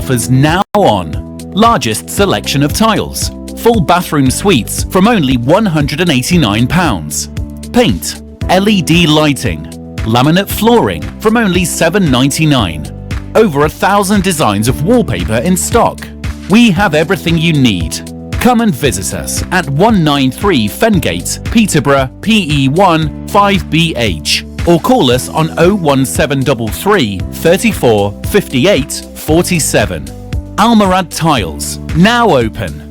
offers now on. Largest selection of tiles. Full bathroom suites from only £189. Paint. LED lighting. Laminate flooring from only £7.99. Over 1,000 designs of wallpaper in stock. We have everything you need. Come and visit us at 193 Fengate, Peterborough, PE1 5BH, or call us on 01733 34 58 47. Almorad Tiles, now open.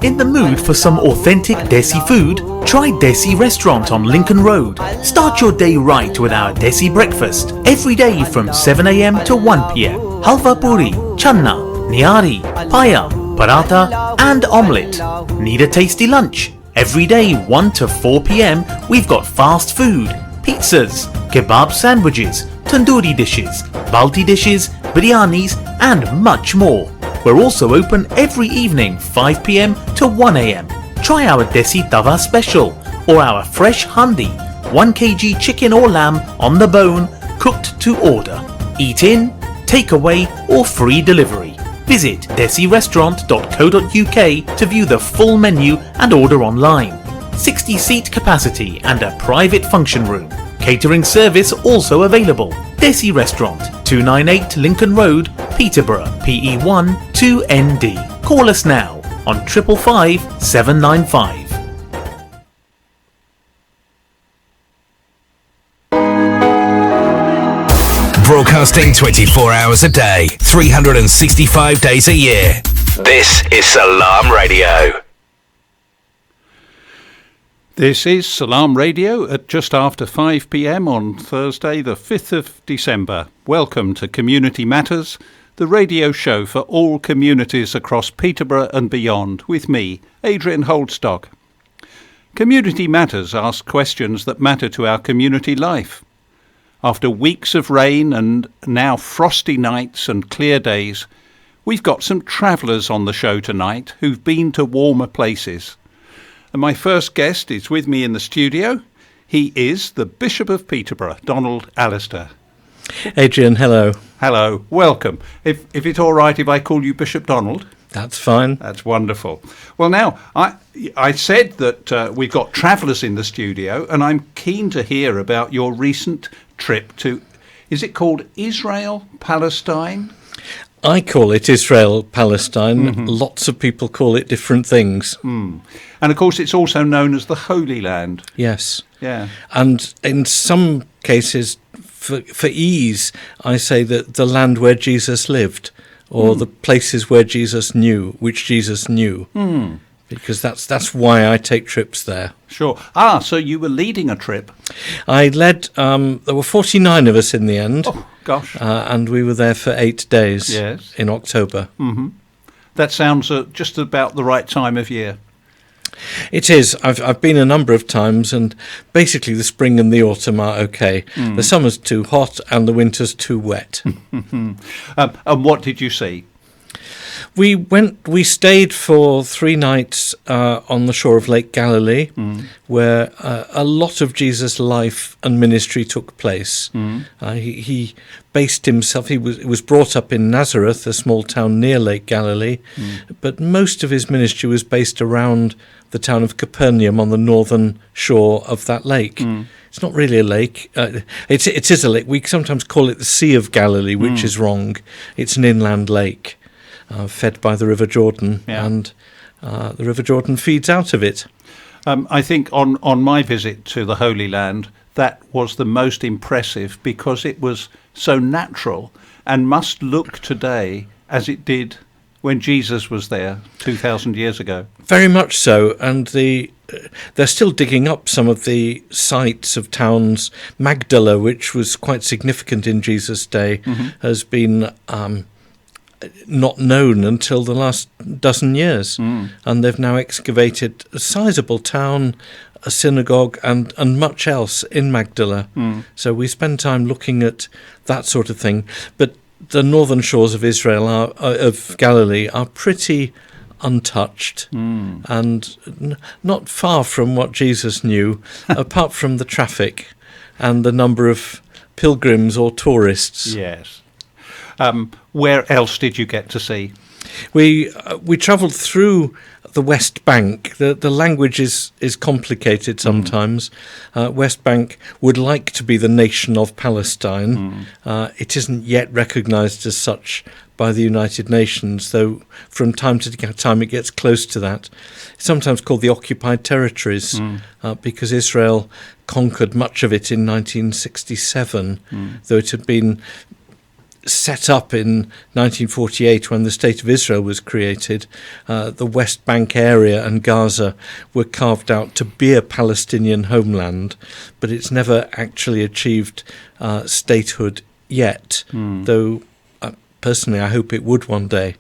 In the mood for some authentic Desi food? Try Desi Restaurant on Lincoln Road. Start your day right with our Desi breakfast. Every day from 7 a.m. to 1 p.m. Halva puri, channa, nihari, paya, paratha and omelette. Need a tasty lunch? Every day 1 to 4 p.m. we've got fast food, pizzas, kebab sandwiches, tandoori dishes, balti dishes, biryanis and much more. We're also open every evening 5 p.m. to 1 a.m. Try our Desi Tawa special or our fresh handi, 1 kg chicken or lamb on the bone, cooked to order. Eat in, take away or free delivery. Visit desirestaurant.co.uk to view the full menu and order online. 60-seat capacity and a private function room. Catering service also available. Desi Restaurant, 298 Lincoln Road, Peterborough, PE1 2ND. Call us now on 555 795. Broadcasting 24 hours a day, 365 days a year. This is Salam Radio. This is Salam Radio at just after 5 p.m. on Thursday, the 5th of December. Welcome to Community Matters, the radio show for all communities across Peterborough and beyond, with me, Adrian Holdstock. Community Matters asks questions that matter to our community life. After weeks of rain and now frosty nights and clear days, we've got some travellers on the show tonight who've been to warmer places. And my first guest is with me in the studio. He is the Bishop of Peterborough, Donald Alistair. Adrian, hello. Hello, welcome. If it's all right if I call you Bishop Donald? That's fine. That's wonderful. Well, now, I said that we've got travellers in the studio, and I'm keen to hear about your recent trip to, is it called Israel, Palestine? I call it Israel-Palestine. Mm-hmm. Lots of people call it different things. Mm. And, of course, it's also known as the Holy Land. Yes. Yeah. And in some cases, for ease, I say that the land where Jesus lived, or the places where Jesus knew, which Jesus knew. Mm. Because that's why I take trips there. Sure. So you were leading a trip? I led, there were 49 of us in the end. Oh, gosh. And we were there for 8 days in October. Mm-hmm. That sounds just about the right time of year. It is. I've been a number of times, and basically the spring and the autumn are okay. Mm. The summer's too hot and the winter's too wet. And what did you see? We stayed for 3 nights on the shore of Lake Galilee, where a lot of Jesus' life and ministry took place. He based himself, he was brought up in Nazareth, a small town near Lake Galilee, but most of his ministry was based around the town of Capernaum on the northern shore of that lake. It's not really a lake. It is a lake. We sometimes call it the Sea of Galilee, which is wrong. It's an inland lake. Fed by the River Jordan, and the River Jordan feeds out of it. I think on my visit to the Holy Land, that was the most impressive because it was so natural and must look today as it did when Jesus was there 2,000 years ago. Very much so, and they're still digging up some of the sites of towns. Magdala, which was quite significant in Jesus' day, has been not known until the last dozen years, and they've now excavated a sizable town, a synagogue, and much else in Magdala. So we spend time looking at that sort of thing. But the northern shores of Israel of Galilee are pretty untouched and not far from what Jesus knew, apart from the traffic. and the number of pilgrims or tourists. Yes. Where else did you get to see? We travelled through the West Bank. The language is complicated sometimes. West Bank would like to be the nation of Palestine. It isn't yet recognised as such by the United Nations, though from time to time it gets close to that. It's sometimes called the occupied territories because Israel conquered much of it in 1967, though it had been set up in 1948 when the State of Israel was created. The West Bank area and Gaza were carved out to be a Palestinian homeland, but it's never actually achieved statehood yet, though personally I hope it would one day.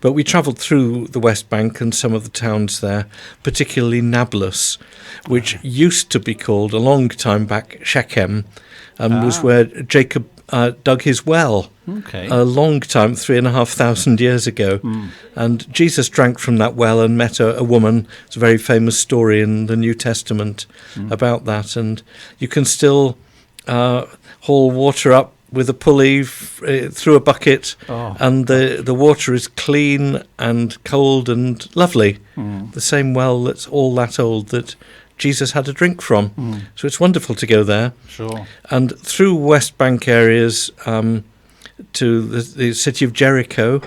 But we travelled through the West Bank and some of the towns there, particularly Nablus, which used to be called, a long time back, Shechem, and was where Jacob dug his well a long time, 3,500 years ago. And Jesus drank from that well and met a woman. It's a very famous story in the New Testament about that. And you can still haul water up with a pulley through a bucket, and the water is clean and cold and lovely. The same well that's all that old that Jesus had a drink from. So it's wonderful to go there. Sure. And through West Bank areas to the city of Jericho,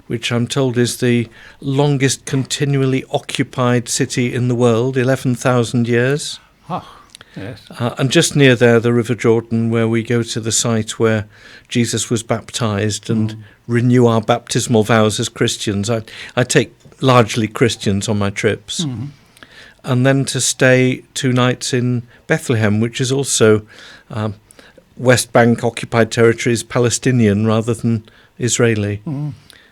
which I'm told is the longest continually occupied city in the world, 11,000 years. Yes. And just near there, the River Jordan, where we go to the site where Jesus was baptized and renew our baptismal vows as Christians. I take largely Christians on my trips. And then to stay 2 nights in Bethlehem, which is also West Bank occupied territories, Palestinian rather than Israeli.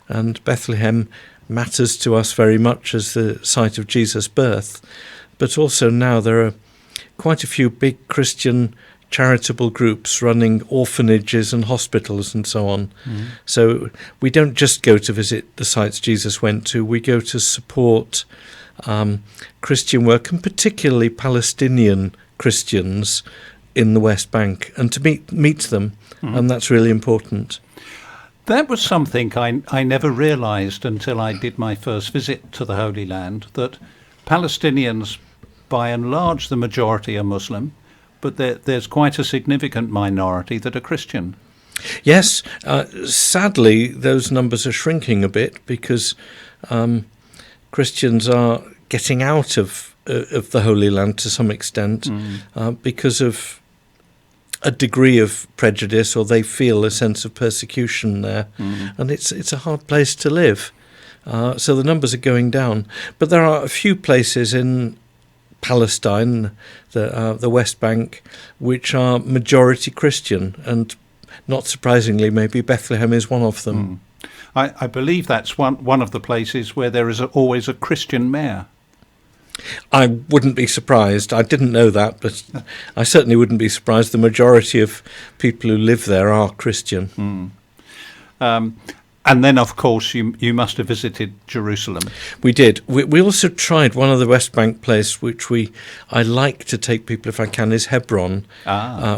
And Bethlehem matters to us very much as the site of Jesus' birth. But also now there are quite a few big Christian charitable groups running orphanages and hospitals and so on. So we don't just go to visit the sites Jesus went to, we go to support Christian work, and particularly Palestinian Christians in the West Bank, and to meet them, and that's really important. That was something I never realised until I did my first visit to the Holy Land, that Palestinians, by and large, the majority are Muslim, but there's quite a significant minority that are Christian. Yes, sadly, those numbers are shrinking a bit because Christians are getting out of the Holy Land to some extent because of a degree of prejudice, or they feel a sense of persecution there, and it's a hard place to live. So the numbers are going down, but there are a few places in Palestine, the West Bank, which are majority Christian, and not surprisingly, maybe Bethlehem is one of them. I believe that's one of the places where there is always a Christian mayor. I wouldn't be surprised. I didn't know that, but I certainly wouldn't be surprised. The majority of people who live there are Christian. And then, of course, you must have visited Jerusalem. We did. We also tried one of the West Bank places, which I like to take people if I can, is Hebron,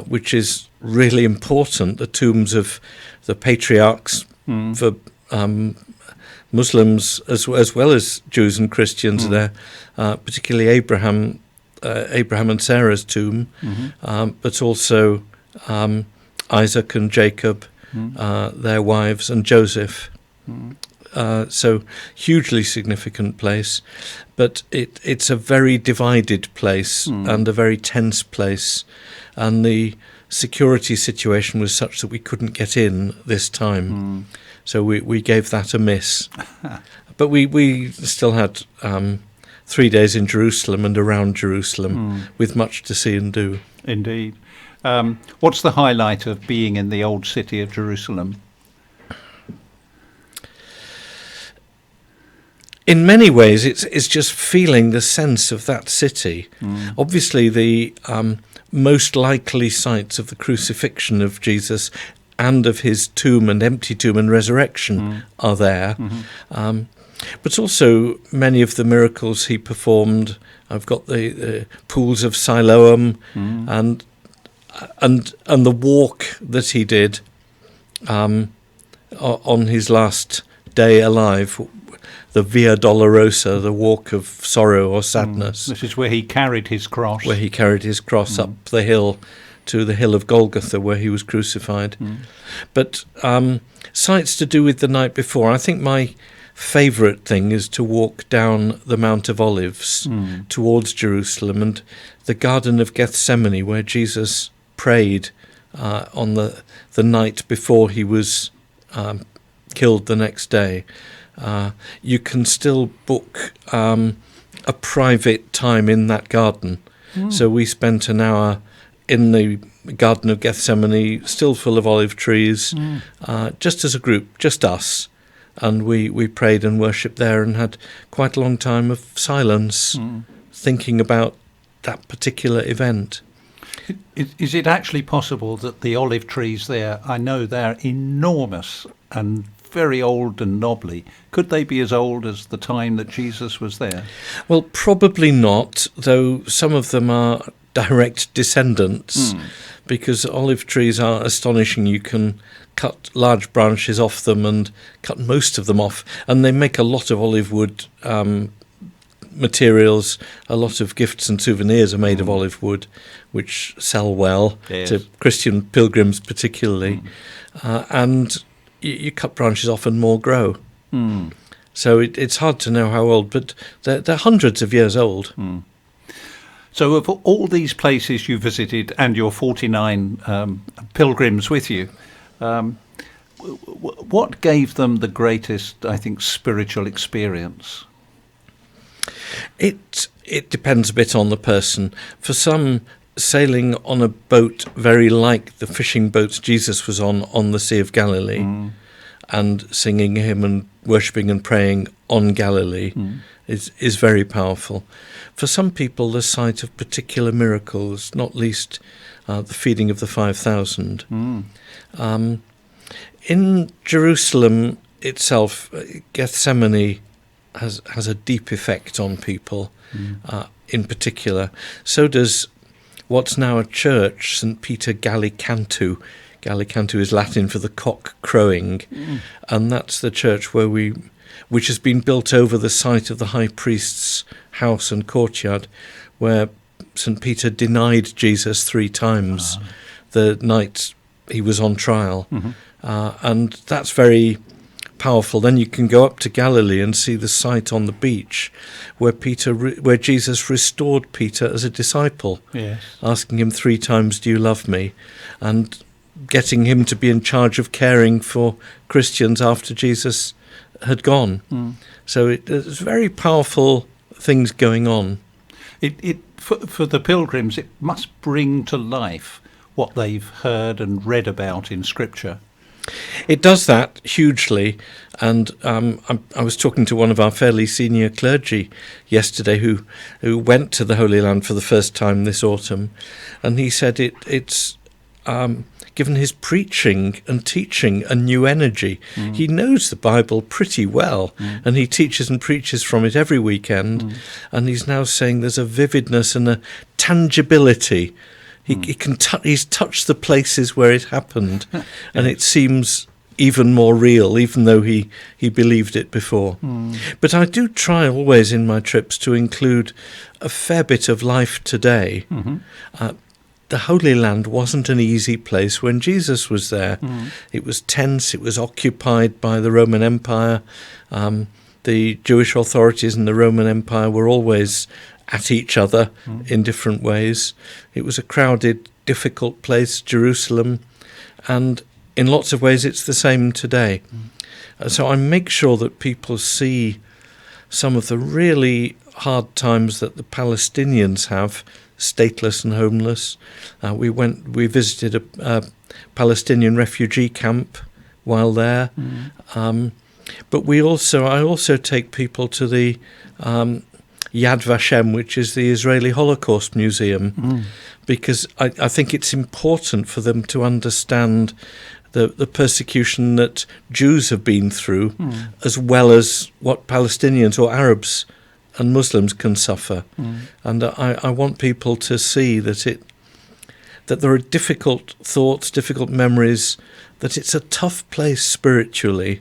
which is really important. The tombs of the patriarchs for Muslims as well as Jews and Christians are there, particularly Abraham and Sarah's tomb, but also Isaac and Jacob, their wives, and Joseph. So hugely significant place, but it's a very divided place and a very tense place, and the security situation was such that we couldn't get in this time. So we gave that a miss. But we still had 3 days in Jerusalem and around Jerusalem with much to see and do. Indeed. What's the highlight of being in the old city of Jerusalem? In many ways, it's just feeling the sense of that city. Obviously, the most likely sites of the crucifixion of Jesus and of his tomb and empty tomb and resurrection are there. But also many of the miracles he performed. I've got the pools of Siloam, and and the walk that he did on his last day alive, the Via Dolorosa, the walk of sorrow or sadness. This is where he carried his cross. Where he carried his cross up the hill to the hill of Golgotha, where he was crucified. But sights to do with the night before. I think my favourite thing is to walk down the Mount of Olives towards Jerusalem and the Garden of Gethsemane, where Jesus prayed on the night before he was killed the next day. You can still book a private time in that garden. So we spent an hour in the Garden of Gethsemane, still full of olive trees, just as a group, just us. And we prayed and worshipped there and had quite a long time of silence, thinking about that particular event. Is it actually possible that the olive trees there, I know they're enormous and very old and knobbly, could they be as old as the time that Jesus was there? Well, probably not, though some of them are direct descendants, because olive trees are astonishing. You can cut large branches off them and cut most of them off, and they make a lot of olive wood materials. A lot of gifts and souvenirs are made of olive wood, which sell well to Christian pilgrims particularly. And you cut branches off and more grow. So it's hard to know how old, but they're hundreds of years old. So of all these places you visited and your 49 pilgrims with you, what gave them the greatest, I think, spiritual experience? It depends a bit on the person. For some, sailing on a boat very like the fishing boats Jesus was on the Sea of Galilee, and singing a hymn and worshipping and praying on Galilee is very powerful. For some people, the sight of particular miracles, not least the feeding of the 5,000. In Jerusalem itself, Gethsemane has a deep effect on people, in particular. So does what's now a church, St. Peter Gallicantu. Gallicantu is Latin for the cock crowing, and that's the church which has been built over the site of the high priest's house and courtyard, where St. Peter denied Jesus 3 times the night he was on trial. And that's very powerful. Then you can go up to Galilee and see the site on the beach where Jesus restored Peter as a disciple, asking him 3 times, "Do you love me?" and getting him to be in charge of caring for Christians after Jesus had gone. So there's very powerful things going on. For the pilgrims, it must bring to life what they've heard and read about in Scripture. It does that hugely, and I was talking to one of our fairly senior clergy yesterday who went to the Holy Land for the first time this autumn, and he said it's given his preaching and teaching a new energy. He knows the Bible pretty well, and he teaches and preaches from it every weekend, and he's now saying there's a vividness and a tangibility. He's touched the places where it happened, and it seems even more real, even though he believed it before. But I do try always in my trips to include a fair bit of life today. The Holy Land wasn't an easy place when Jesus was there. It was tense, it was occupied by the Roman Empire. The Jewish authorities and the Roman Empire were always at each other in different ways. It was a crowded, difficult place, Jerusalem, and in lots of ways it's the same today. So I make sure that people see some of the really hard times that the Palestinians have, stateless and homeless. We visited a Palestinian refugee camp while there, but I also take people to the Yad Vashem, which is the Israeli Holocaust Museum, because I think it's important for them to understand the persecution that Jews have been through, as well as what Palestinians or Arabs and Muslims can suffer. And I want people to see that that there are difficult thoughts, difficult memories, that it's a tough place spiritually,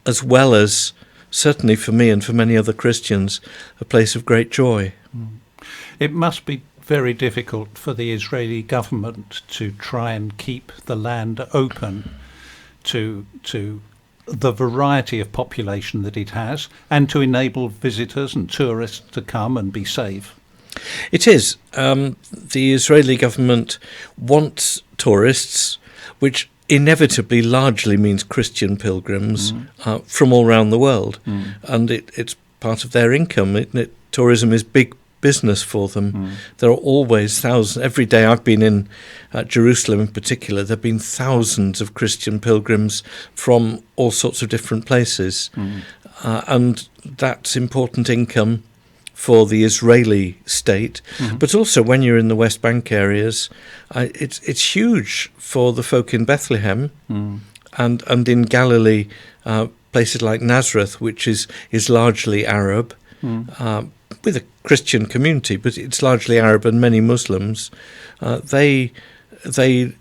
as well as, certainly for me and for many other Christians, a place of great joy. It must be very difficult for the Israeli government to try and keep the land open to the variety of population that it has, and to enable visitors and tourists to come and be safe. It is. The Israeli government wants tourists, which inevitably largely means Christian pilgrims from all around the world. And it's part of their income. Tourism is big business for them. There are always thousands. Every day I've been in Jerusalem in particular, there have been thousands of Christian pilgrims from all sorts of different places. And that's important income for the Israeli state. But also when you're in the West Bank areas, it's huge for the folk in Bethlehem and in Galilee, places like Nazareth, which is largely Arab, with a Christian community, but it's largely Arab and many Muslims. They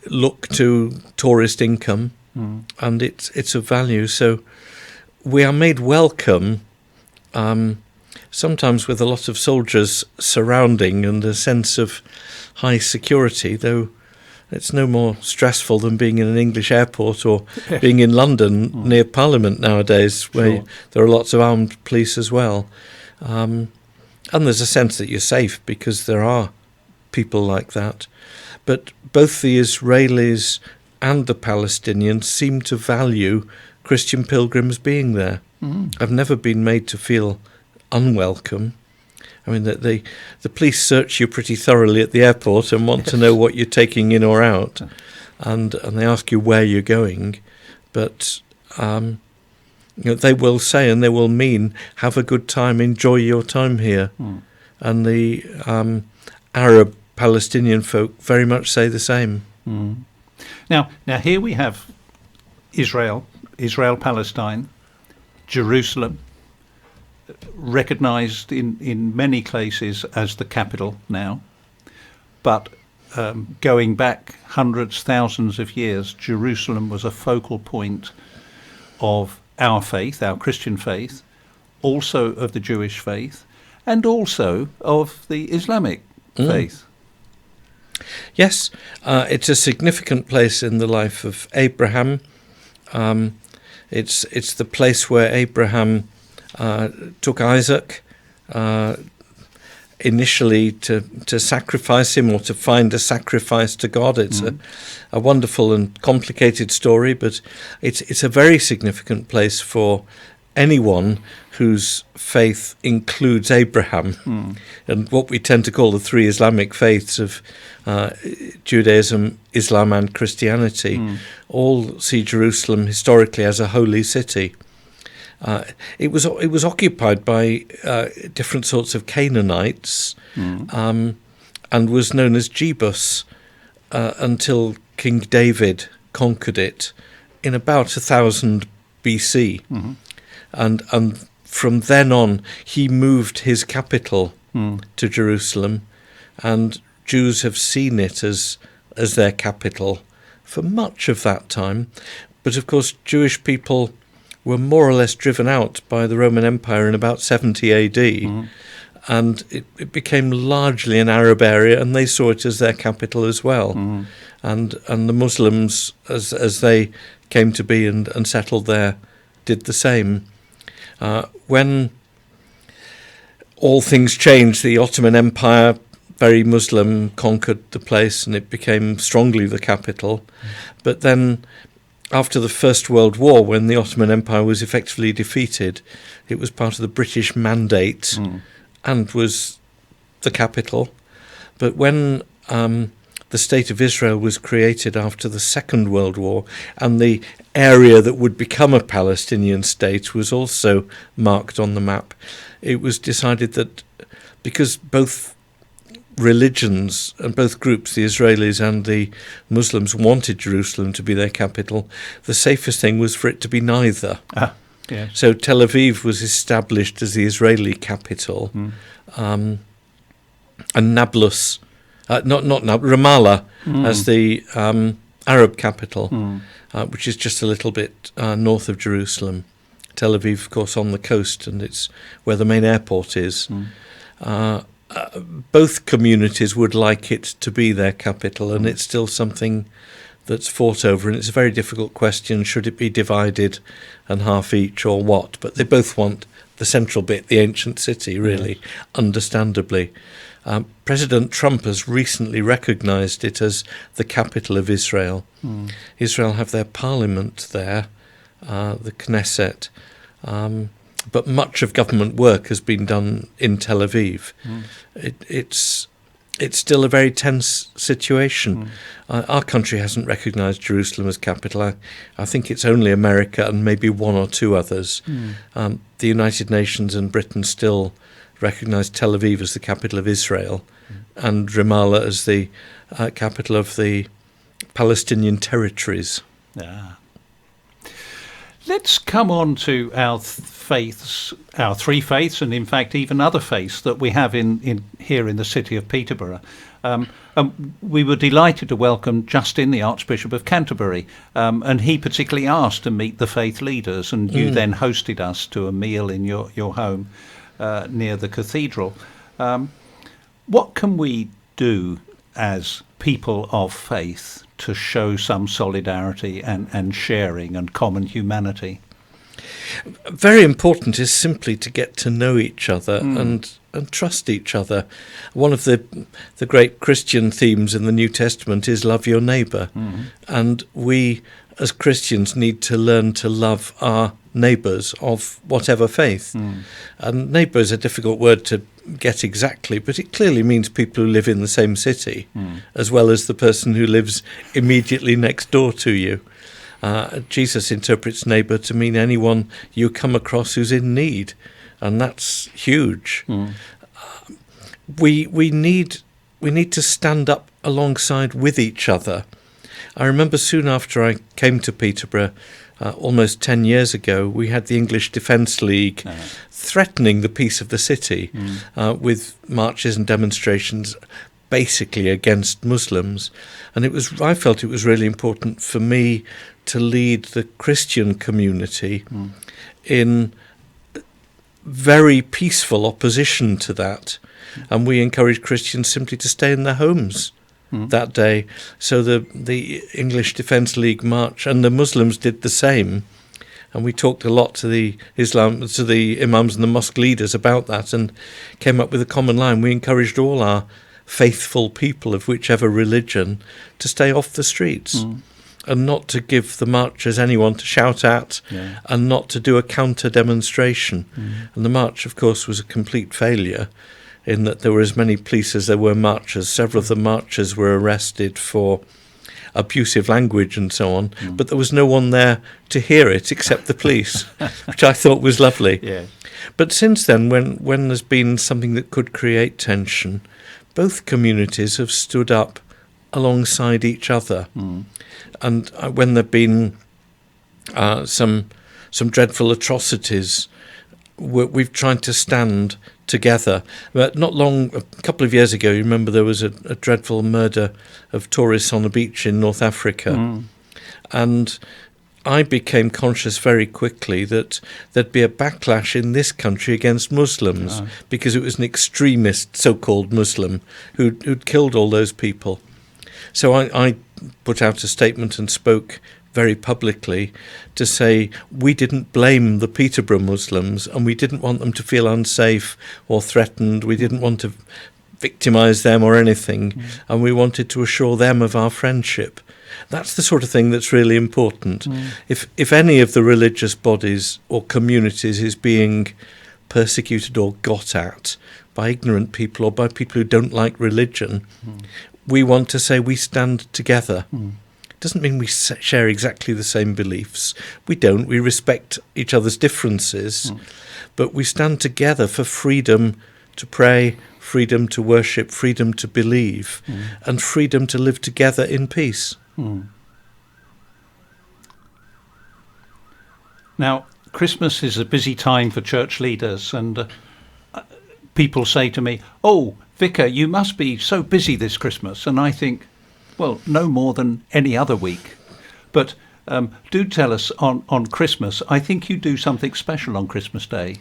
look to tourist income, and it's of value. So we are made welcome, sometimes with a lot of soldiers surrounding and a sense of high security, though it's no more stressful than being in an English airport or being in London near Parliament nowadays, where there are lots of armed police as well. And there's a sense that you're safe because there are people like that. But both the Israelis and the Palestinians seem to value Christian pilgrims being there. I've never been made to feel unwelcome. I mean, the police search you pretty thoroughly at the airport and want to know what you're taking in or out, and they ask you where you're going. But they will say and they will mean, have a good time, enjoy your time here. And the Arab Palestinian folk very much say the same. Now here we have Israel, Palestine, Jerusalem, recognised in many places as the capital now. But going back hundreds, thousands of years, Jerusalem was a focal point of our faith, our Christian faith, also of the Jewish faith, and also of the Islamic faith. Yes, it's a significant place in the life of Abraham. It's the place where Abraham took Isaac initially to sacrifice him, or to find a sacrifice to God. It's a wonderful and complicated story, but it's a very significant place for anyone whose faith includes Abraham. And what we tend to call the three Islamic faiths of Judaism, Islam and Christianity all see Jerusalem historically as a holy city. It was occupied by different sorts of Canaanites, and was known as Jebus until King David conquered it in about 1000 BC, and from then on he moved his capital to Jerusalem, and Jews have seen it as their capital for much of that time. But of course, Jewish people were more or less driven out by the Roman Empire in about 70 AD, and it became largely an Arab area, and they saw it as their capital as well. And the Muslims, as they came to be and settled there, did the same. When all things changed, the Ottoman Empire, very Muslim, conquered the place, and it became strongly the capital. But then, after the First World War, when the Ottoman Empire was effectively defeated, it was part of the British Mandate and was the capital. But when the State of Israel was created after the Second World War, and the area that would become a Palestinian state was also marked on the map, it was decided that because both religions and both groups, the Israelis and the Muslims, wanted Jerusalem to be their capital, the safest thing was for it to be neither. Yes. So Tel Aviv was established as the Israeli capital, and Nablus not Ramallah as the Arab capital, which is just a little bit north of Jerusalem. Tel Aviv, of course, on the coast, and it's where the main airport is. Both communities would like it to be their capital, and it's still something that's fought over, and it's a very difficult question. Should it be divided and half each or what? But they both want the central bit, the ancient city, really, understandably. President Trump has recently recognised it as the capital of Israel. Israel have their parliament there, the Knesset, but much of government work has been done in Tel Aviv. It's still a very tense situation. Our country hasn't recognised Jerusalem as capital. I think it's only America and maybe one or two others. The United Nations and Britain still recognise Tel Aviv as the capital of Israel and Ramallah as the capital of the Palestinian territories. Let's come on to our faiths, our three faiths, and in fact even other faiths that we have in here in the city of Peterborough. We were delighted to welcome Justin, the Archbishop of Canterbury, and he particularly asked to meet the faith leaders, and you then hosted us to a meal in your home near the cathedral. What can we do as people of faith to show some solidarity and sharing and common humanity? Very important is simply to get to know each other and trust each other. One of the great Christian themes in the New Testament is love your neighbour. And we as Christians need to learn to love our neighbours of whatever faith. And neighbour is a difficult word to get exactly, but it clearly means people who live in the same city, as well as the person who lives immediately next door to you. Jesus interprets neighbour to mean anyone you come across who's in need, and that's huge. We need to stand up alongside with each other. I remember soon after I came to Peterborough, almost 10 years ago, we had the English Defence League threatening the peace of the city with marches and demonstrations basically against Muslims. And I felt it was really important for me to lead the Christian community in very peaceful opposition to that. And we encouraged Christians simply to stay in their homes that day. So the English Defence League march, and the Muslims did the same. And we talked a lot to the imams and the mosque leaders about that, and came up with a common line. We encouraged all our faithful people of whichever religion to stay off the streets and not to give the marchers anyone to shout at and not to do a counter demonstration. And the march, of course, was a complete failure in that there were as many police as there were marchers. Several of the marchers were arrested for abusive language and so on, but there was no one there to hear it except the police, which I thought was lovely. But since then, when there's been something that could create tension, both communities have stood up alongside each other. And when there have been some dreadful atrocities, we've tried to stand together. But a couple of years ago, you remember there was a dreadful murder of tourists on a beach in North Africa. And I became conscious very quickly that there'd be a backlash in this country against Muslims because it was an extremist so-called Muslim who'd killed all those people. So I put out a statement and spoke very publicly to say we didn't blame the Peterborough Muslims and we didn't want them to feel unsafe or threatened. We didn't want to victimise them or anything, and we wanted to assure them of our friendship. That's the sort of thing that's really important. If any of the religious bodies or communities is being persecuted or got at by ignorant people or by people who don't like religion, we want to say we stand together. It doesn't mean we share exactly the same beliefs. We don't. We respect each other's differences, but we stand together for freedom to pray, freedom to worship, freedom to believe, and freedom to live together in peace. Now, Christmas is a busy time for church leaders, and people say to me, "Oh, Vicar, you must be so busy this Christmas." And I think, well, no more than any other week. But do tell us on Christmas. I think you do something special on Christmas Day.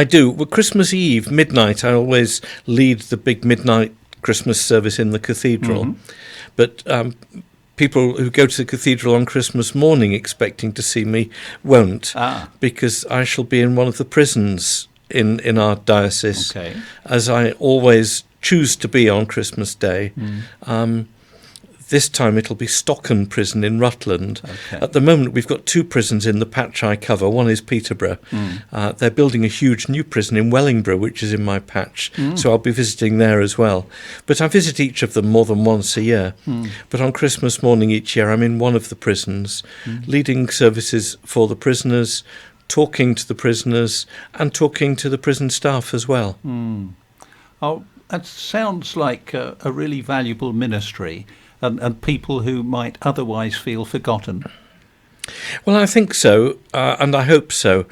I do. Well, Christmas Eve, midnight, I always lead the big midnight Christmas service in the cathedral. But people who go to the cathedral on Christmas morning expecting to see me won't, because I shall be in one of the prisons in our diocese, as I always choose to be on Christmas Day. This time it'll be Stocken Prison in Rutland. At the moment we've got 2 prisons in the patch I cover. One is Peterborough. They're building a huge new prison in Wellingborough, which is in my patch, so I'll be visiting there as well. But I visit each of them more than once a year. But on Christmas morning each year I'm in one of the prisons, leading services for the prisoners, talking to the prisoners and talking to the prison staff as well. Oh, that sounds like a really valuable ministry. And people who might otherwise feel forgotten. Well, I think so, and I hope so.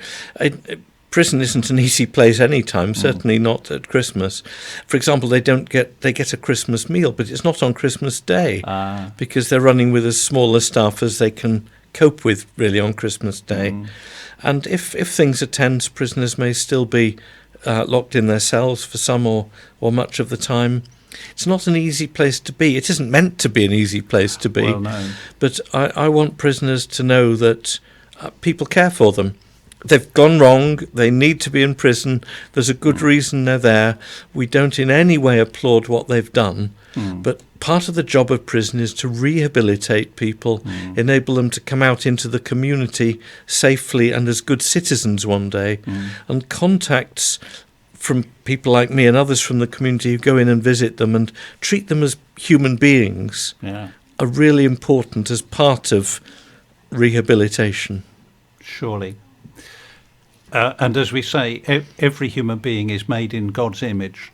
Prison isn't an easy place any time, certainly not at Christmas. For example, they get a Christmas meal, but it's not on Christmas Day, because they're running with as small a staff as they can cope with, really, on Christmas Day. And if things are tense, prisoners may still be locked in their cells for some or much of the time. It's not an easy place to be. It isn't meant to be an easy place to be. Well, no. But I want prisoners to know that people care for them. They've gone wrong. They need to be in prison. There's a good reason they're there. We don't in any way applaud what they've done. But part of the job of prison is to rehabilitate people, enable them to come out into the community safely and as good citizens one day. And contacts from people like me and others from the community who go in and visit them and treat them as human beings are really important as part of rehabilitation. Surely. And as we say, every human being is made in God's image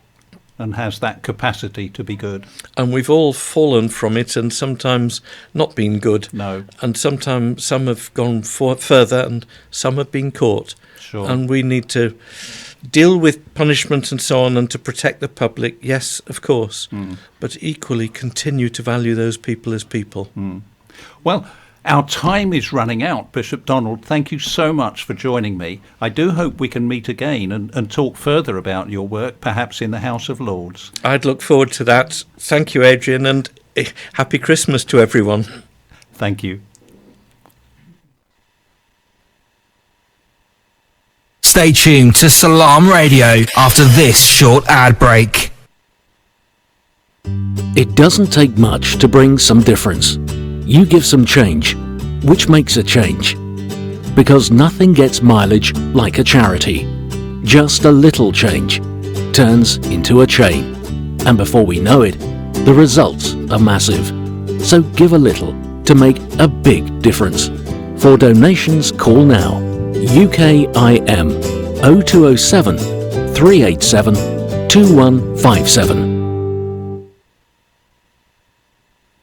and has that capacity to be good. And we've all fallen from it and sometimes not been good. No. And sometimes some have gone further and some have been caught. Sure. And we need to deal with punishment and so on, and to protect the public, yes, of course, but equally continue to value those people as people. Well, our time is running out, Bishop Donald. Thank you so much for joining me. I do hope we can meet again and talk further about your work, perhaps in the House of Lords. I'd look forward to that. Thank you, Adrian, and happy Christmas to everyone. Thank you. Stay tuned to Salam Radio after this short ad break. It doesn't take much to bring some difference. You give some change, which makes a change. Because nothing gets mileage like a charity. Just a little change turns into a chain. And before we know it, the results are massive. So give a little to make a big difference. For donations, call now. UKIM 0207 387 2157.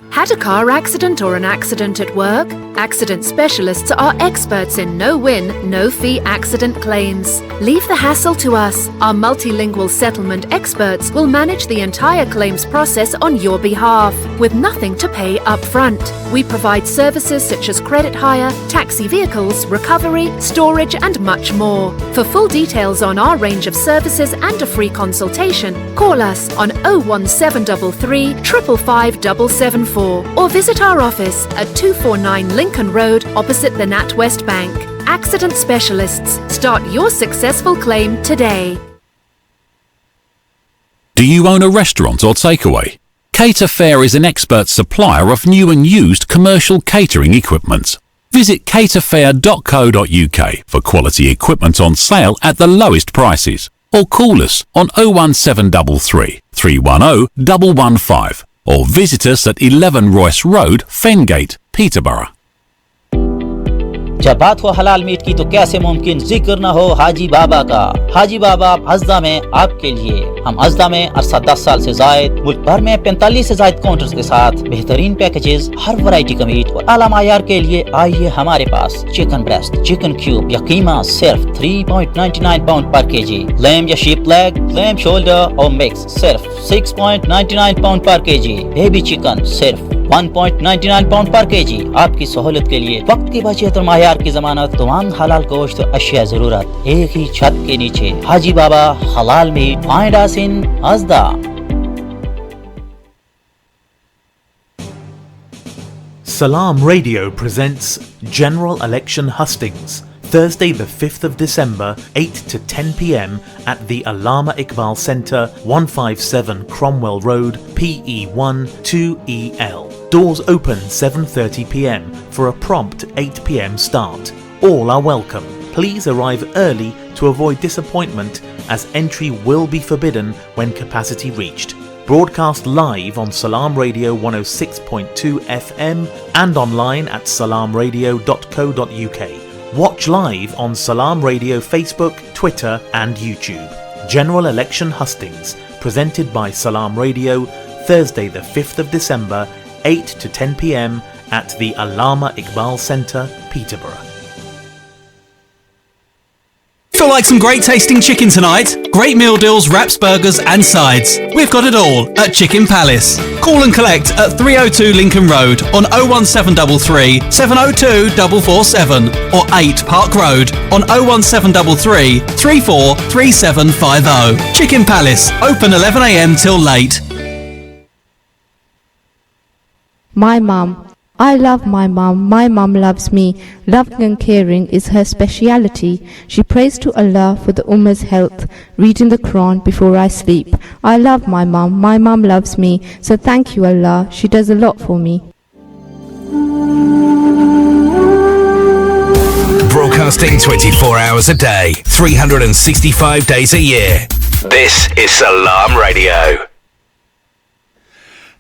Had a car accident or an accident at work? Accident specialists are experts in no-win, no-fee accident claims. Leave the hassle to us. Our multilingual settlement experts will manage the entire claims process on your behalf, with nothing to pay up front. We provide services such as credit hire, taxi vehicles, recovery, storage and much more. For full details on our range of services and a free consultation, call us on 01733 555 774 or visit our office at 249 Lincoln Road opposite the NatWest Bank. Accident Specialists. Start your successful claim today. Do you own a restaurant or takeaway? Cater Fair is an expert supplier of new and used commercial catering equipment. Visit caterfair.co.uk for quality equipment on sale at the lowest prices, or call us on 01733 310 115 or visit us at 11 Royce Road, Fengate, Peterborough. जब बात हो हलाल meet की तो कैसे मुमकिन जिक्र न हो हाजी बाबा का। हाजी बाबा हज़दा में आपके लिए। हम हज़दा में अरसा 10 साल से जायद मुल्क भर में 45 से ज्यादा काउंटर्स के साथ बेहतरीन पैकेजेस, हर वैरायटी का मीट और आला मायार के लिए आइए हमारे पास। चिकन ब्रेस्ट, चिकन क्यूब या कीमा सिर्फ 3.99 पाउंड पर केजी। लैम या शीप लेग, लैम शोल्डर और मिक्स सिर्फ 6.99 पाउंड पर केजी। बेबी चिकन सिर्फ 1.99 पाउंड पर केजी। आपकी सहूलत के लिए वक्त की बचत और मायार की जमानत, तमाम हलाल गोश्त और अशिया जरूरत एक ही छत के नीचे। हाजी बाबा हलाल meet, find us in हज़दा। Salam Radio presents General Election Hustings, Thursday the 5th of December, 8 to 10 p.m. at the Allama Iqbal Centre, 157 Cromwell Road, PE1 2EL. Doors open 7:30 p.m. for a prompt 8 p.m. start. All are welcome. Please arrive early to avoid disappointment, as entry will be forbidden when capacity reached. Broadcast live on Salam Radio 106.2 FM and online at salamradio.co.uk. Watch live on Salam Radio Facebook, Twitter and YouTube. General Election Hustings, presented by Salam Radio, Thursday the 5th of December, 8 to 10 p.m. at the Allama Iqbal Centre, Peterborough. Feel like some great tasting chicken tonight? Great meal deals, wraps, burgers and sides. We've got it all at Chicken Palace. Call and collect at 302 Lincoln Road on 01733 702 447 or 8 Park Road on 01733 343750. Chicken Palace, open 11 a.m. till late. My mum. I love my mum. My mum loves me. Loving and caring is her speciality. She prays to Allah for the Ummah's health, reading the Quran before I sleep. I love my mum. My mum loves me. So thank you, Allah. She does a lot for me. Broadcasting 24 hours a day, 365 days a year. This is Salam Radio.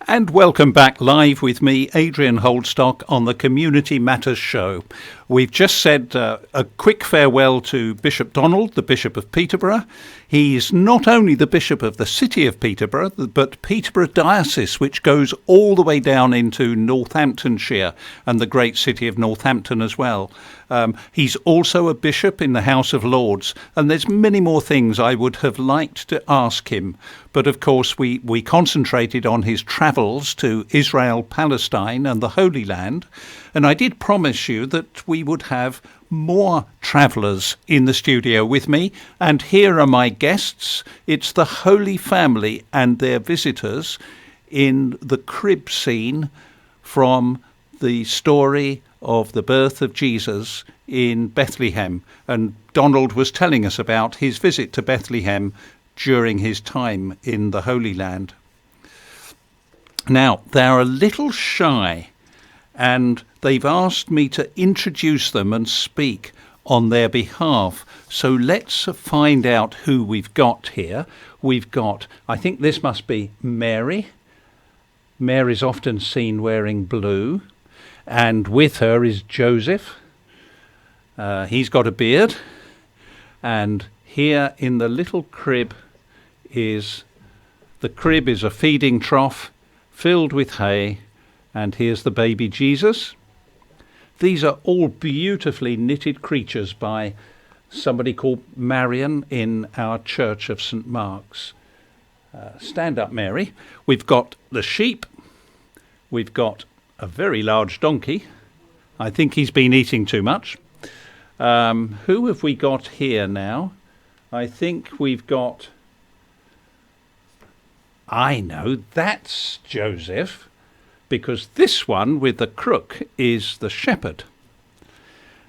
And welcome back live with me, Adrian Holdstock, on the Community Matters show. We've just said a quick farewell to Bishop Donald, the Bishop of Peterborough. He's not only the Bishop of the city of Peterborough, but Peterborough Diocese, which goes all the way down into Northamptonshire and the great city of Northampton as well. He's also a bishop in the House of Lords, and there's many more things I would have liked to ask him. But of course, we concentrated on his travels to Israel, Palestine and the Holy Land. And I did promise you that we would have more travellers in the studio with me. And here are my guests. It's the Holy Family and their visitors in the crib scene from the story of the birth of Jesus in Bethlehem. And Donald was telling us about his visit to Bethlehem during his time in the Holy Land. Now, they're a little shy, and they've asked me to introduce them and speak on their behalf. So let's find out who we've got here. We've got, I think this must be Mary. Mary's often seen wearing blue, and with her is Joseph. He's got a beard, and here in the little crib is a feeding trough filled with hay, and here's the baby Jesus. These are all beautifully knitted creatures by somebody called Marion in our Church of St. Mark's. Stand up, Mary. We've got the sheep. We've got a very large donkey. I think he's been eating too much. Who have we got here now? I think we've got... I know, that's Joseph, because this one with the crook is the shepherd.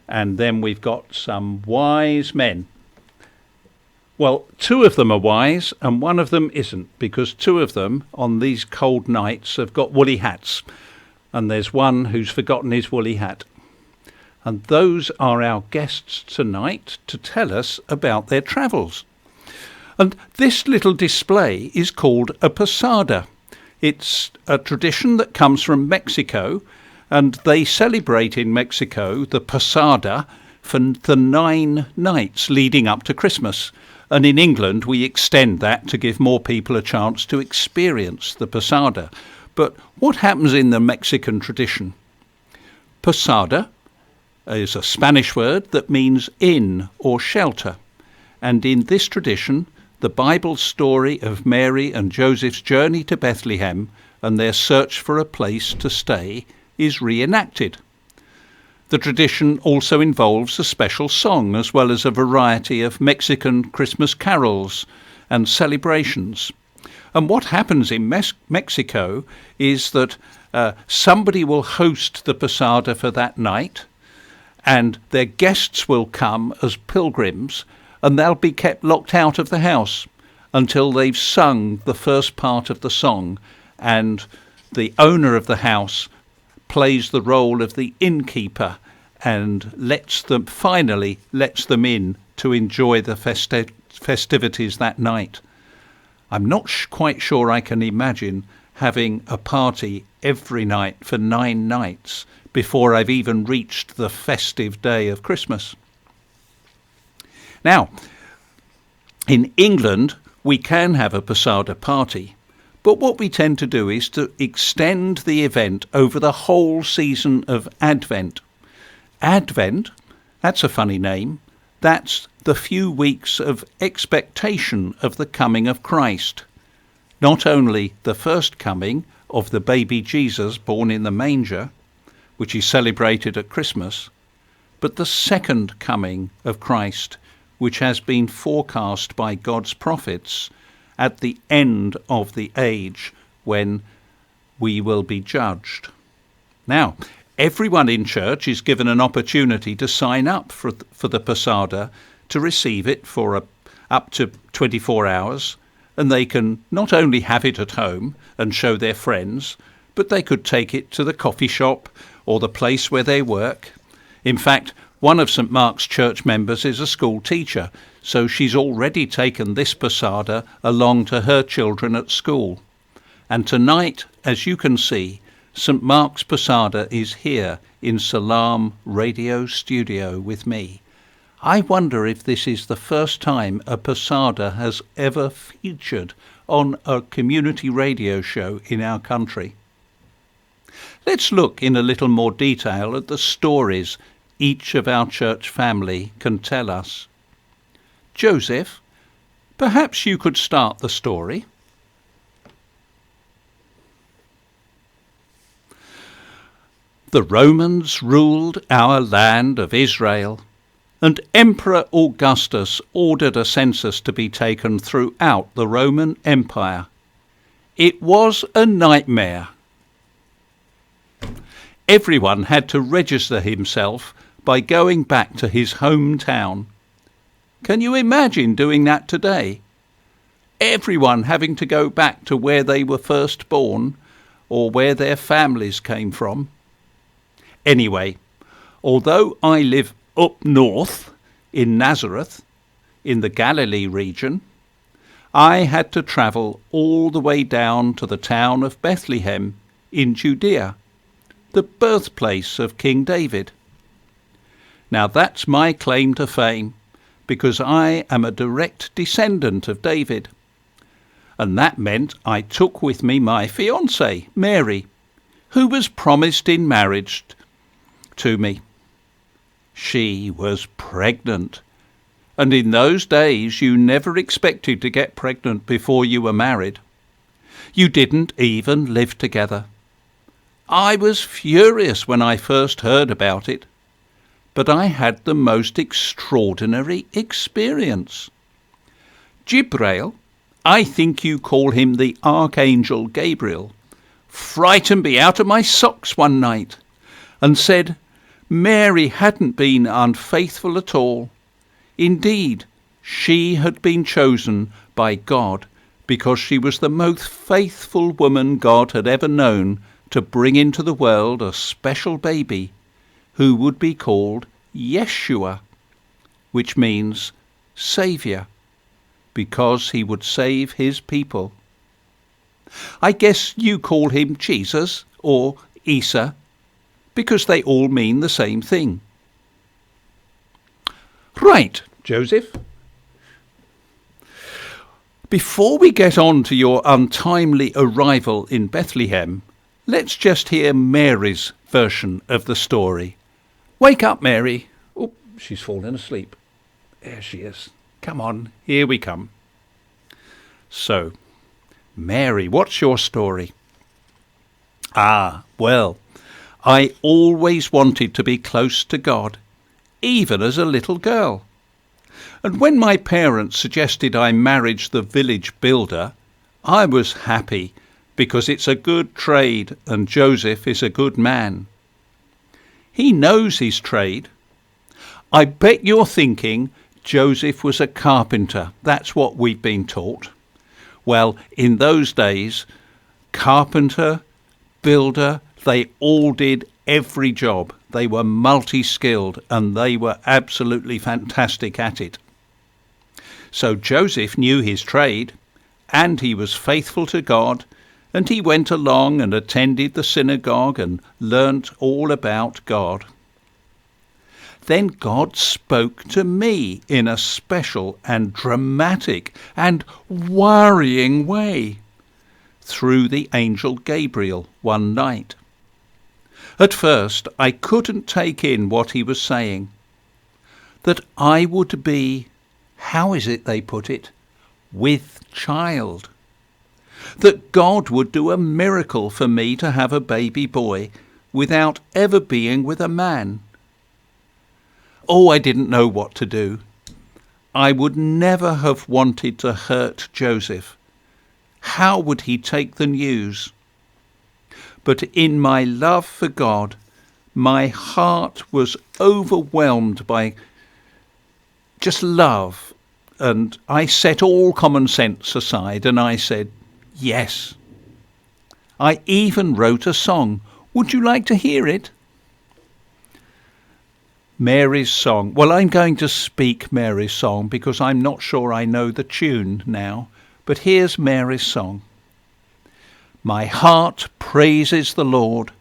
And then we've got some wise men. Well, two of them are wise and one of them isn't, because two of them on these cold nights have got woolly hats. And there's one who's forgotten his woolly hat. And those are our guests tonight to tell us about their travels. And this little display is called a Posada. It's a tradition that comes from Mexico, And they celebrate in Mexico the Posada for the 9 nights leading up to Christmas. And in England, we extend that to give more people a chance to experience the Posada. But what happens in the Mexican tradition? Posada is a Spanish word that means inn or shelter. And in this tradition, the Bible story of Mary and Joseph's journey to Bethlehem and their search for a place to stay is reenacted. The tradition also involves a special song as well as a variety of Mexican Christmas carols and celebrations. And what happens in Mexico is that somebody will host the Posada for that night, and their guests will come as pilgrims, and they'll be kept locked out of the house until they've sung the first part of the song, and the owner of the house plays the role of the innkeeper and finally lets them in to enjoy the festivities that night. I'm not quite sure I can imagine having a party every night for 9 nights before I've even reached the festive day of Christmas. Now, in England, we can have a Posada party, but what we tend to do is to extend the event over the whole season of Advent. Advent, that's a funny name. That's the few weeks of expectation of the coming of Christ. Not only the first coming of the baby Jesus born in the manger, which is celebrated at Christmas, but the second coming of Christ, which has been forecast by God's prophets at the end of the age when we will be judged. Now, everyone in church is given an opportunity to sign up for the Posada to receive it for up to 24 hours, and they can not only have it at home and show their friends, but they could take it to the coffee shop or the place where they work. In fact, one of St Mark's church members is a school teacher, so she's already taken this Posada along to her children at school. And tonight, as you can see, St Mark's Posada is here in Salam Radio Studio with me. I wonder if this is the first time a Posada has ever featured on a community radio show in our country. Let's look in a little more detail at the stories each of our church family can tell us. Joseph, perhaps you could start the story. The Romans ruled our land of Israel, and Emperor Augustus ordered a census to be taken throughout the Roman Empire. It was a nightmare. Everyone had to register himself by going back to his hometown. Can you imagine doing that today? Everyone having to go back to where they were first born or where their families came from. Anyway, although I live up north in Nazareth, in the Galilee region, I had to travel all the way down to the town of Bethlehem in Judea, the birthplace of King David. Now that's my claim to fame, because I am a direct descendant of David. And that meant I took with me my fiancée, Mary, who was promised in marriage to me. She was pregnant, and in those days you never expected to get pregnant before you were married. You didn't even live together. I was furious when I first heard about it, but I had the most extraordinary experience. Jibrail, I think you call him the Archangel Gabriel, frightened me out of my socks one night and said Mary hadn't been unfaithful at all. Indeed, she had been chosen by God because she was the most faithful woman God had ever known to bring into the world a special baby who would be called Yeshua, which means Saviour, because he would save his people. I guess you call him Jesus or Isa, because they all mean the same thing. Right, Joseph. Before we get on to your untimely arrival in Bethlehem, let's just hear Mary's version of the story. Wake up, Mary. Oh, she's fallen asleep. There she is. Come on, here we come. So, Mary, what's your story? Well, I always wanted to be close to God, even as a little girl. And when my parents suggested I marry the village builder, I was happy because it's a good trade and Joseph is a good man. He knows his trade. I bet you're thinking Joseph was a carpenter. That's what we've been taught. Well, in those days, carpenter, builder, they all did every job. They were multi-skilled and they were absolutely fantastic at it. So Joseph knew his trade and he was faithful to God, and he went along and attended the synagogue and learnt all about God. Then God spoke to me in a special and dramatic and worrying way through the angel Gabriel one night. At first, I couldn't take in what he was saying. That I would be, how is it they put it, with child. That God would do a miracle for me to have a baby boy without ever being with a man. Oh, I didn't know what to do. I would never have wanted to hurt Joseph. How would he take the news? But in my love for God, my heart was overwhelmed by just love, and I set all common sense aside and I said, yes. I even wrote a song. Would you like to hear it? Mary's song. Well, I'm going to speak Mary's song because I'm not sure I know the tune now, but here's Mary's song. My heart praises the Lord.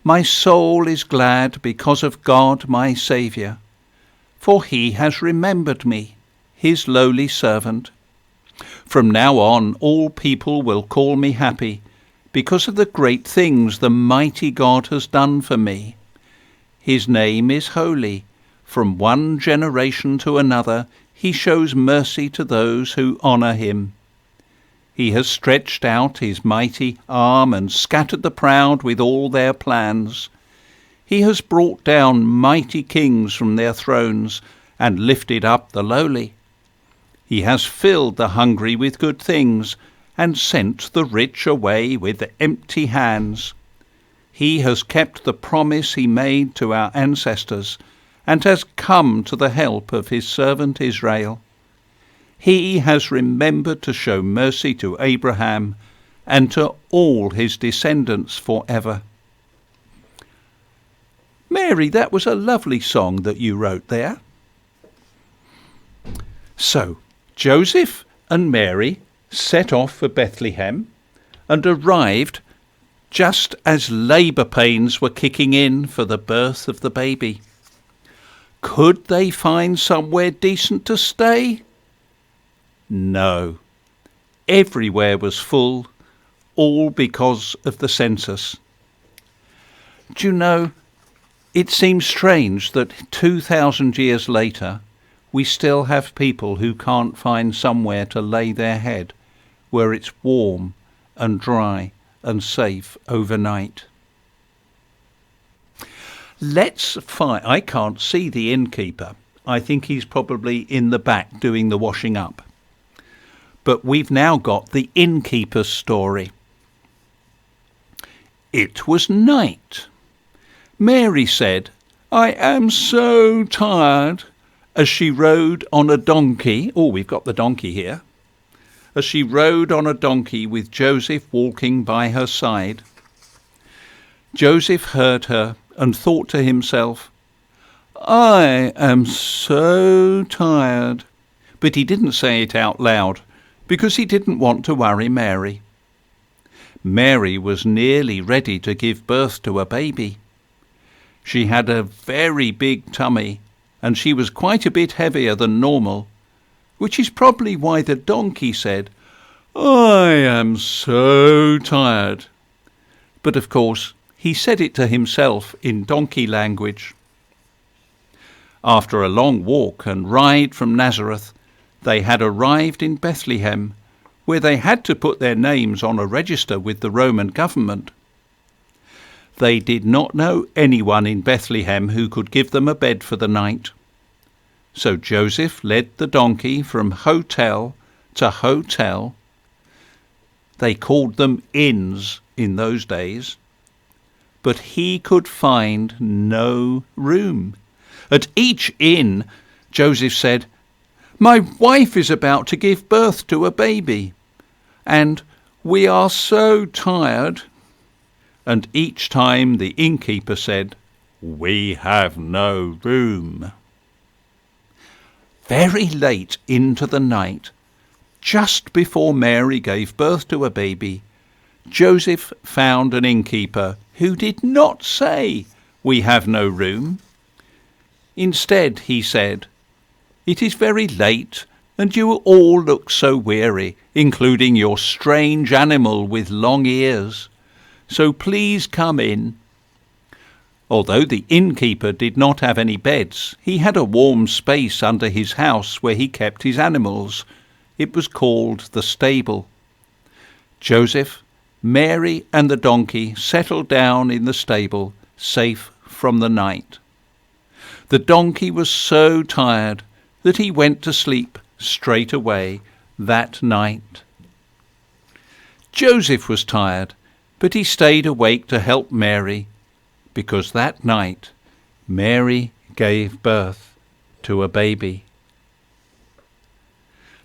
My soul is glad because of God my Saviour, for he has remembered me, his lowly servant. From now on all people will call me happy because of the great things the mighty God has done for me. His name is holy. From one generation to another he shows mercy to those who honour him. He has stretched out his mighty arm and scattered the proud with all their plans. He has brought down mighty kings from their thrones and lifted up the lowly. He has filled the hungry with good things and sent the rich away with empty hands. He has kept the promise he made to our ancestors and has come to the help of his servant Israel. He has remembered to show mercy to Abraham and to all his descendants forever. Mary, that was a lovely song that you wrote there. So, Joseph and Mary set off for Bethlehem and arrived just as labour pains were kicking in for the birth of the baby. Could they find somewhere decent to stay? No. Everywhere was full, all because of the census. Do you know, it seems strange that 2,000 years later, we still have people who can't find somewhere to lay their head where it's warm and dry and safe overnight. I can't see the innkeeper. I think he's probably in the back doing the washing up. But we've now got the innkeeper's story. It was night. Mary said, "I am so tired," as she rode on a donkey. Oh, we've got the donkey here. As she rode on a donkey with Joseph walking by her side. Joseph heard her and thought to himself, "I am so tired." But he didn't say it out loud because he didn't want to worry Mary. Mary was nearly ready to give birth to a baby. She had a very big tummy, and she was quite a bit heavier than normal, which is probably why the donkey said, "I am so tired." But of course, he said it to himself in donkey language. After a long walk and ride from Nazareth, they had arrived in Bethlehem, where they had to put their names on a register with the Roman government. They did not know anyone in Bethlehem who could give them a bed for the night. So Joseph led the donkey from hotel to hotel. They called them inns in those days. But he could find no room. At each inn, Joseph said, "My wife is about to give birth to a baby, and we are so tired." And each time the innkeeper said, "We have no room." Very late into the night, just before Mary gave birth to a baby, Joseph found an innkeeper who did not say, "We have no room." Instead, he said, "It is very late, and you all look so weary, including your strange animal with long ears. So please come in." Although the innkeeper did not have any beds, he had a warm space under his house where he kept his animals. It was called the stable. Joseph, Mary and the donkey settled down in the stable, safe from the night. The donkey was so tired that he went to sleep straight away that night. Joseph was tired, but he stayed awake to help Mary, because that night Mary gave birth to a baby.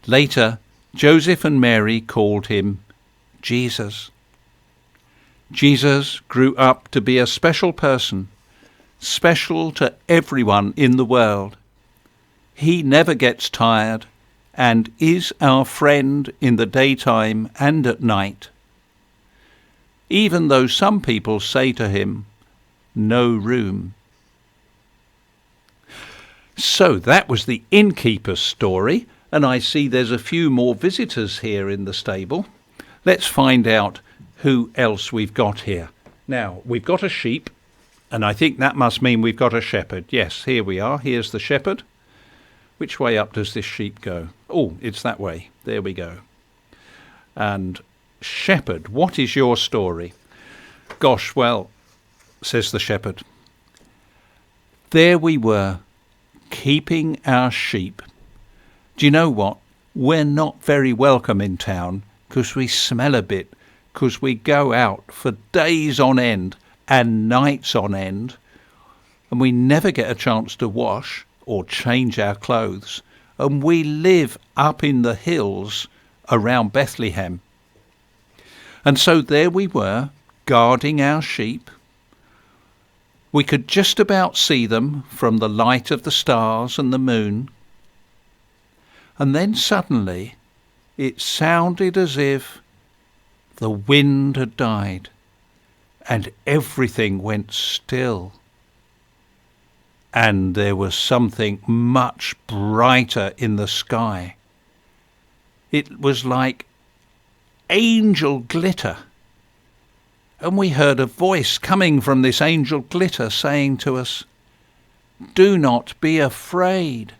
Later, Joseph and Mary called him Jesus. Jesus grew up to be a special person, special to everyone in the world. He never gets tired and is our friend in the daytime and at night. Even though some people say to him, "No room." So that was the innkeeper's story, and I see there's a few more visitors here in the stable. Let's find out who else we've got here. Now, we've got a sheep, and I think that must mean we've got a shepherd. Yes, here we are. Here's the shepherd. Which way up does this sheep go? Oh, it's that way. There we go. And shepherd, what is your story? Gosh, well, says the shepherd, there we were, keeping our sheep. Do you know what? We're not very welcome in town because we smell a bit, because we go out for days on end and nights on end, and we never get a chance to wash or change our clothes, and we live up in the hills around Bethlehem. And so there we were, guarding our sheep. We could just about see them from the light of the stars and the moon. And then suddenly it sounded as if the wind had died and everything went still. And there was something much brighter in the sky. It was like angel glitter. And we heard a voice coming from this angel glitter saying to us, "Do not be afraid."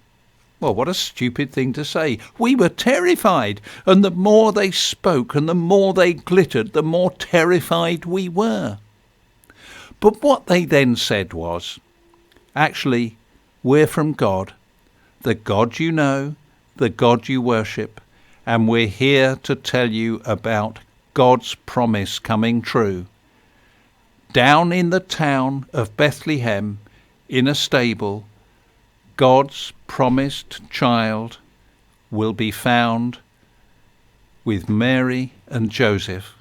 Well, what a stupid thing to say. We were terrified, and the more they spoke and the more they glittered, the more terrified we were. But what they then said was, actually, we're from God, the God you know, the God you worship, and we're here to tell you about God's promise coming true. Down in the town of Bethlehem, in a stable, God's promised child will be found with Mary and Joseph.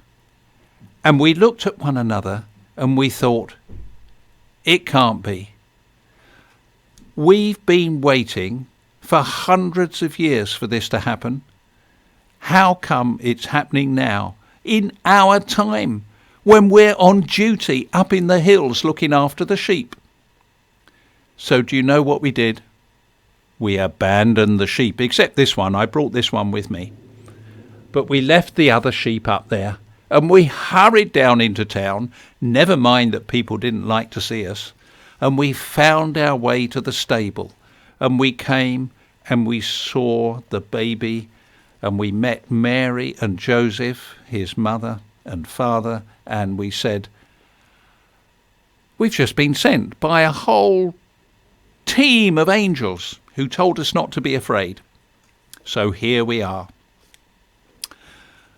And we looked at one another and we thought, it can't be. We've been waiting for hundreds of years for this to happen. How come it's happening now, in our time, when we're on duty up in the hills looking after the sheep? So do you know what we did? We abandoned the sheep, except this one. I brought this one with me. But we left the other sheep up there, and we hurried down into town, never mind that people didn't like to see us, and we found our way to the stable, and we came and we saw the baby, and we met Mary and Joseph, his mother and father, and we said, we've just been sent by a whole team of angels who told us not to be afraid. So here we are.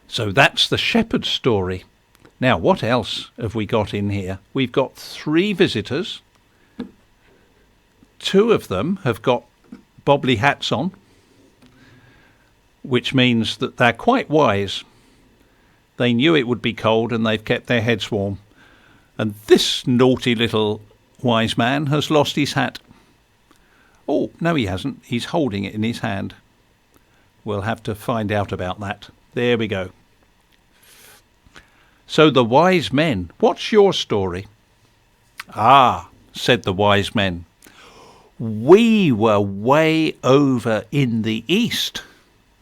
So that's the shepherd's story. Now, what else have we got in here? We've got 3 visitors. 2 of them have got bobbly hats on, which means that they're quite wise. They knew it would be cold and they've kept their heads warm. And this naughty little wise man has lost his hat. Oh, no, he hasn't. He's holding it in his hand. We'll have to find out about that. There we go. So the wise men, what's your story? Ah, said the wise men, we were way over in the east.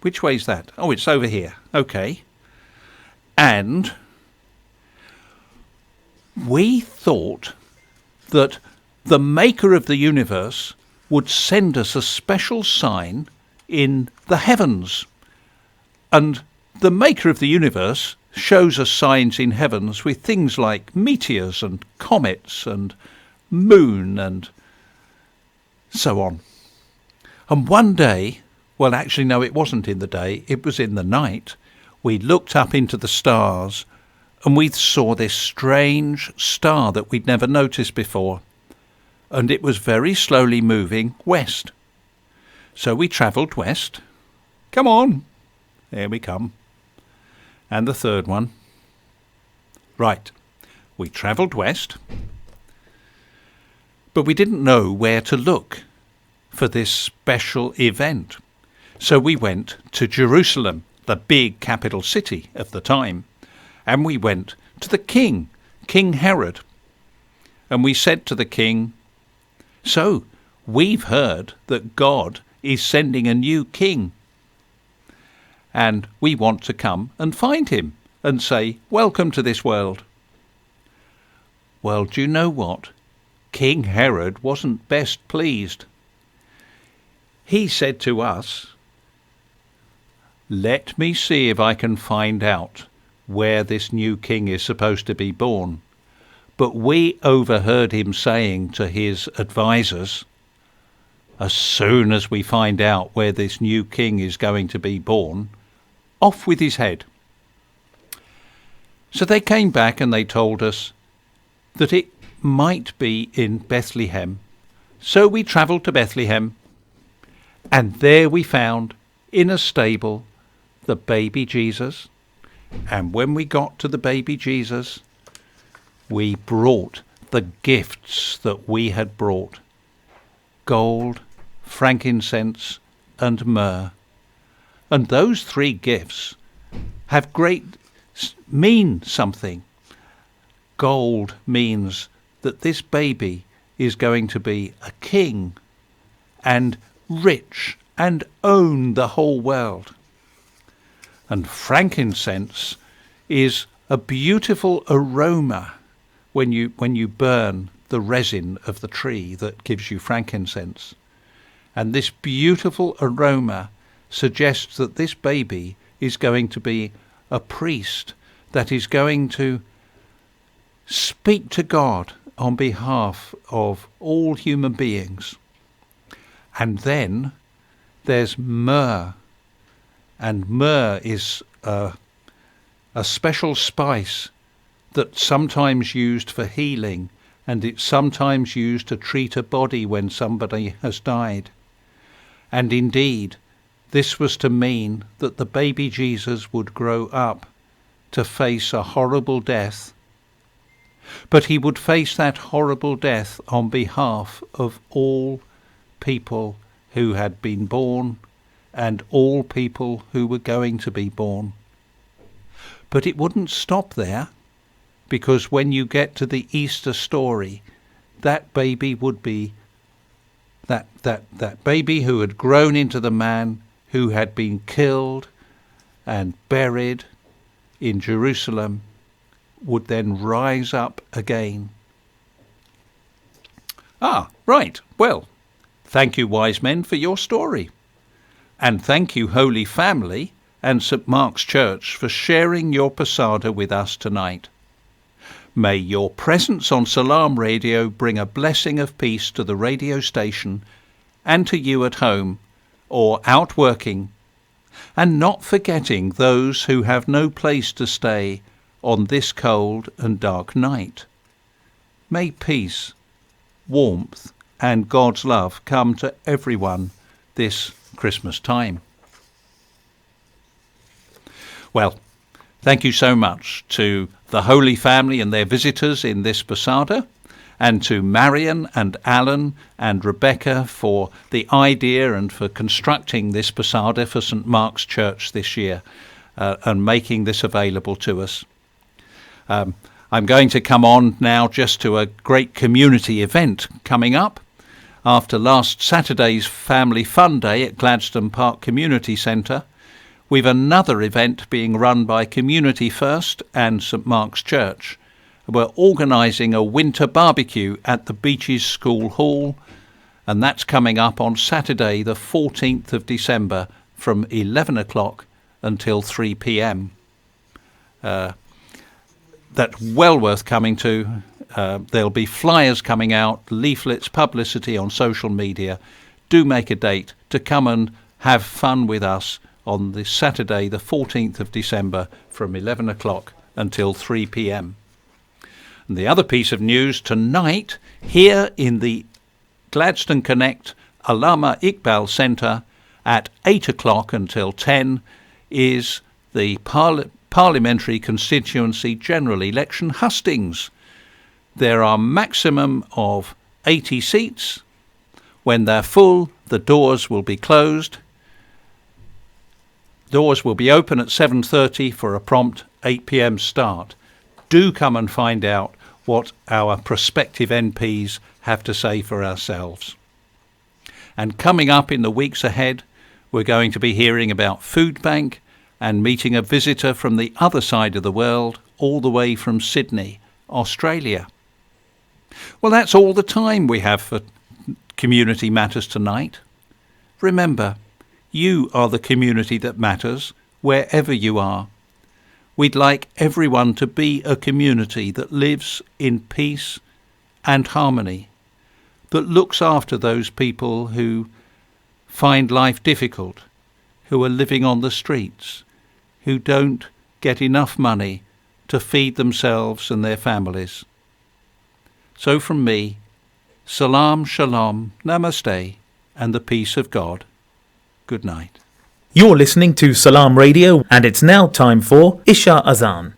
Which way's that? Oh, it's over here. Okay. And we thought that the maker of the universe would send us a special sign in the heavens. And the maker of the universe shows us signs in heavens with things like meteors and comets and moon and so on. And one day, well, actually, no, it wasn't in the day, it was in the night, we looked up into the stars and we saw this strange star that we'd never noticed before. And it was very slowly moving west. So we travelled west. Come on. There we come. And the third one. Right. We travelled west. But we didn't know where to look for this special event. So we went to Jerusalem, the big capital city of the time. And we went to the king, King Herod. And we said to the king, so we've heard that God is sending a new king. And we want to come and find him and say, welcome to this world. Well, do you know what? King Herod wasn't best pleased. He said to us, let me see if I can find out where this new king is supposed to be born. But we overheard him saying to his advisors, as soon as we find out where this new king is going to be born, off with his head. So they came back and they told us that it might be in Bethlehem. So we travelled to Bethlehem, and there we found, in a stable, the baby Jesus. And when we got to the baby Jesus, we brought the gifts that we had brought. Gold, frankincense, and myrrh. And those 3 gifts have mean something. Gold means that this baby is going to be a king and rich and own the whole world. And frankincense is a beautiful aroma when you burn the resin of the tree that gives you frankincense. And this beautiful aroma suggests that this baby is going to be a priest that is going to speak to God on behalf of all human beings. And then there's myrrh. And myrrh is a special spice that's sometimes used for healing, and it's sometimes used to treat a body when somebody has died. And indeed, this was to mean that the baby Jesus would grow up to face a horrible death. But he would face that horrible death on behalf of all people who had been born and all people who were going to be born. But it wouldn't stop there, because when you get to the Easter story, that baby would be That baby who had grown into the man who had been killed and buried in Jerusalem would then rise up again. Ah, right. Well, thank you, wise men, for your story. And thank you, Holy Family and St. Mark's Church, for sharing your Posada with us tonight. May your presence on Salam Radio bring a blessing of peace to the radio station and to you at home or out working, and not forgetting those who have no place to stay on this cold and dark night. May peace, warmth, and God's love come to everyone this Christmas time. Well, thank you so much to the Holy Family and their visitors in this Posada, and to Marion and Alan and Rebecca for the idea and for constructing this Posada for St. Mark's Church this year and making this available to us. I'm going to come on now just to a great community event coming up. After last Saturday's Family Fun Day at Gladstone Park Community Centre, we've another event being run by Community First and St. Mark's Church. We're organising a winter barbecue at the Beaches School Hall, and that's coming up on Saturday the 14th of December from 11 o'clock until 3 p.m. That's well worth coming to. There'll be flyers coming out, leaflets, publicity on social media. Do make a date to come and have fun with us on this Saturday the 14th of December from 11 o'clock until 3 p.m. And the other piece of news tonight, here in the Gladstone Connect Allama Iqbal Centre at 8 o'clock until 10, is the Parliamentary Constituency General Election hustings. There are maximum of 80 seats. When they're full, the doors will be closed. Doors will be open at 7:30 for a prompt 8 p.m. start. Do come and find out what our prospective MPs have to say for ourselves. And coming up in the weeks ahead, we're going to be hearing about Food Bank and meeting a visitor from the other side of the world, all the way from Sydney, Australia. Well, that's all the time we have for Community Matters tonight. Remember, you are the community that matters wherever you are. We'd like everyone to be a community that lives in peace and harmony, that looks after those people who find life difficult, who are living on the streets, who don't get enough money to feed themselves and their families. So from me, Salam, Shalom, Namaste, and the peace of God. Good night. You're listening to Salam Radio, and it's now time for Isha Azan.